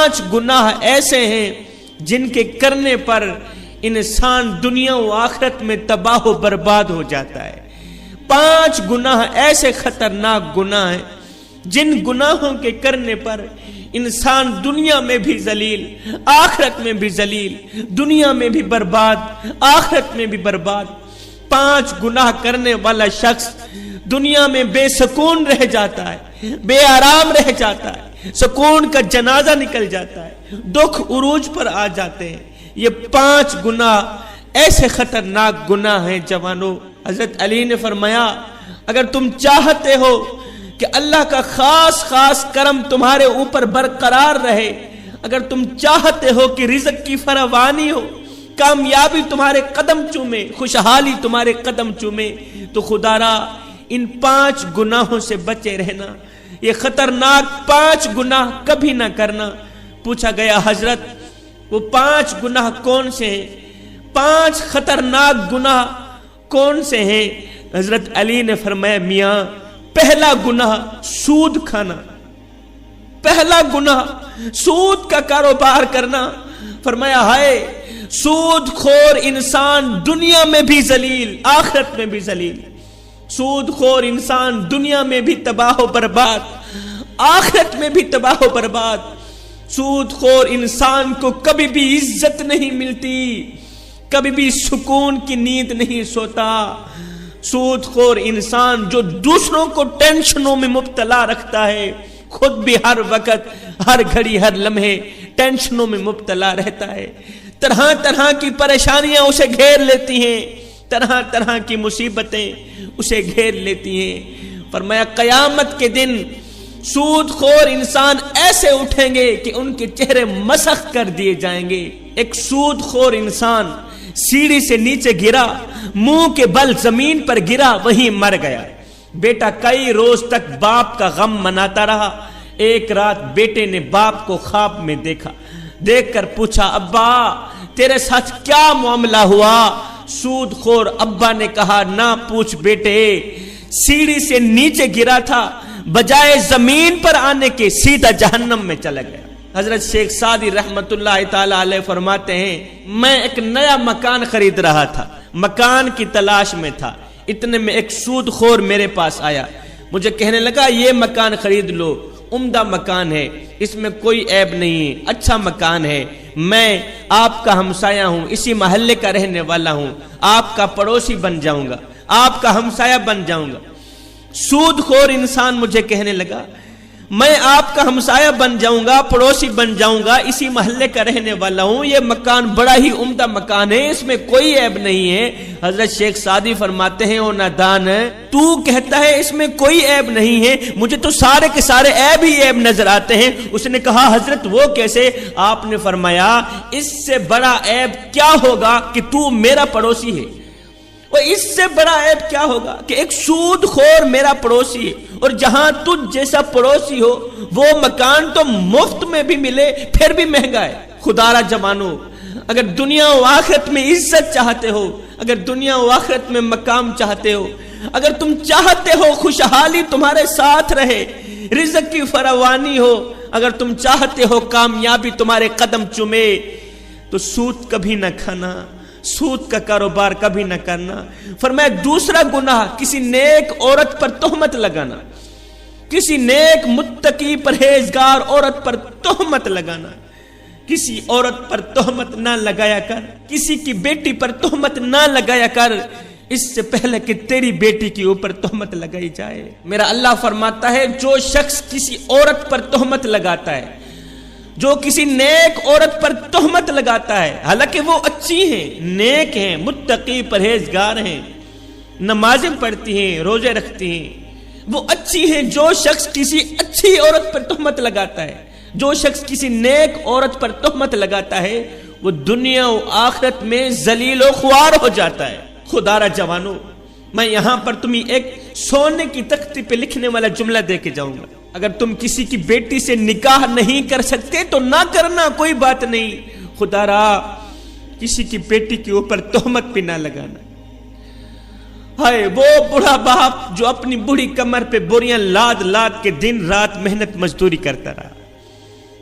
5 گناہ ایسے ہیں جن کے کرنے پر انسان دنیا و آخرت میں تباہ و برباد ہو جاتا ہے۔ 5 گناہ ایسے خطرناک گناہ ہیں جن گناہوں کے کرنے پر انسان دنیا میں بھی ذلیل، آخرت میں بھی ذلیل، دنیا میں بھی برباد، آخرت میں بھی برباد۔ 5 گناہ کرنے والا شخص دنیا میں بے سکون رہ جاتا ہے، بے آرام رہ جاتا ہے، سکون کا جنازہ نکل جاتا ہے، دکھ عروج پر آ جاتے ہیں۔ یہ 5 گناہ ایسے خطرناک گناہ ہیں جوانوں۔ حضرت علی نے فرمایا اگر تم چاہتے ہو کہ اللہ کا خاص کرم تمہارے اوپر برقرار رہے، اگر تم چاہتے ہو کہ رزق کی فراوانی ہو، کامیابی تمہارے قدم چومے، خوشحالی تمہارے قدم چومے، تو خدا را ان 5 گناہوں سے بچے رہنا۔ یہ خطرناک 5 گناہ کبھی نہ کرنا۔ پوچھا گیا حضرت وہ 5 گناہ کون سے ہیں؟ 5 خطرناک گناہ کون سے ہیں؟ حضرت علی نے فرمایا میاں پہلا گناہ سود کھانا، پہلا گناہ سود کا کاروبار کرنا۔ فرمایا ہائے سود خور انسان دنیا میں بھی ذلیل، آخرت میں بھی ذلیل۔ سود خور انسان دنیا میں بھی تباہ و برباد، آخرت میں بھی تباہ و برباد۔ سود خور انسان کو کبھی بھی عزت نہیں ملتی، کبھی بھی سکون کی نیند نہیں سوتا۔ سود خور انسان جو دوسروں کو ٹینشنوں میں مبتلا رکھتا ہے، خود بھی ہر وقت، ہر گھڑی، ہر لمحے ٹینشنوں میں مبتلا رہتا ہے۔ طرح طرح کی پریشانیاں اسے گھیر لیتی ہیں، طرح طرح کی مصیبتیں اسے گھیر لیتی ہیں۔ فرمایا قیامت کے دن سود خور انسان ایسے اٹھیں گے کہ ان کے چہرے مسخ کر دیے جائیں گے۔ ایک سود خور انسان سیڑھی سے نیچے گرا، منہ کے بل زمین پر گرا، وہیں مر گیا۔ بیٹا کئی روز تک باپ کا غم مناتا رہا۔ ایک رات بیٹے نے باپ کو خواب میں دیکھا، دیکھ کر پوچھا ابا تیرے ساتھ کیا معاملہ ہوا؟ سود خور ابا نے کہا نہ پوچھ بیٹے، سیڑھی سے نیچے گرا تھا، بجائے زمین پر آنے کے سیدھا جہنم میں چلا گیا۔ حضرت شیخ سعدی رحمت اللہ تعالی علیہ فرماتے ہیں میں ایک نیا مکان خرید رہا تھا، مکان کی تلاش میں تھا، اتنے میں ایک سود خور میرے پاس آیا، مجھے کہنے لگا یہ مکان خرید لو، عمدہ مکان ہے، اس میں کوئی عیب نہیں ہے، اچھا مکان ہے، میں آپ کا ہمسایہ ہوں، اسی محلے کا رہنے والا ہوں، آپ کا پڑوسی بن جاؤں گا، آپ کا ہمسایہ بن جاؤں گا۔ سود خور انسان مجھے کہنے لگا میں آپ کا ہمسایہ بن جاؤں گا، پڑوسی بن جاؤں گا، اسی محلے کا رہنے والا ہوں، یہ مکان بڑا ہی عمدہ مکان ہے، اس میں کوئی عیب نہیں ہے۔ حضرت شیخ سعدی فرماتے ہیں او نادان تو کہتا ہے اس میں کوئی عیب نہیں ہے، مجھے تو سارے کے سارے عیب ہی عیب نظر آتے ہیں۔ اس نے کہا حضرت وہ کیسے؟ آپ نے فرمایا اس سے بڑا عیب کیا ہوگا کہ تو میرا پڑوسی ہے، اور اس سے بڑا عیب کیا ہوگا کہ ایک سود خور میرا پڑوسی ہے، اور جہاں تجھ جیسا پڑوسی ہو وہ مکان تو مفت میں بھی ملے پھر بھی مہنگا ہے۔ خدا را جوانو اگر دنیا و آخرت میں عزت چاہتے ہو، اگر دنیا و آخرت میں مقام چاہتے ہو، اگر تم چاہتے ہو خوشحالی تمہارے ساتھ رہے، رزق کی فراوانی ہو، اگر تم چاہتے ہو کامیابی تمہارے قدم چومے، تو سود کبھی نہ کھانا، سود کا کاروبار کبھی نہ کرنا۔ فرمایا دوسرا گناہ کسی نیک عورت پر تہمت لگانا، کسی نیک متقی پرہیزگار عورت پر تہمت لگانا۔ کسی عورت پر تہمت نہ لگایا کر، کسی کی بیٹی پر تہمت نہ لگایا کر اس سے پہلے کہ تیری بیٹی کے اوپر تہمت لگائی جائے۔ میرا اللہ فرماتا ہے جو شخص کسی عورت پر تہمت لگاتا ہے، جو کسی نیک عورت پر تہمت لگاتا ہے، حالانکہ وہ اچھی ہیں، نیک ہیں، متقی پرہیزگار ہیں، نمازیں پڑھتی ہیں، روزے رکھتی ہیں، وہ اچھی ہیں۔ جو شخص کسی اچھی عورت پر تہمت لگاتا ہے، جو شخص کسی نیک عورت پر تہمت لگاتا ہے، وہ دنیا و آخرت میں ذلیل و خوار ہو جاتا ہے۔ خدا را جوانو میں یہاں پر تمہیں ایک سونے کی تختی پہ لکھنے والا جملہ دے کے جاؤں گا، اگر تم کسی کی بیٹی سے نکاح نہیں کر سکتے تو نہ کرنا، کوئی بات نہیں، خدا را کسی کی بیٹی کے اوپر تہمت بھی نہ لگانا۔ ہائے وہ بڑا باپ جو اپنی بڑی کمر پہ بوریاں لاد لاد کے دن رات محنت مزدوری کرتا رہا،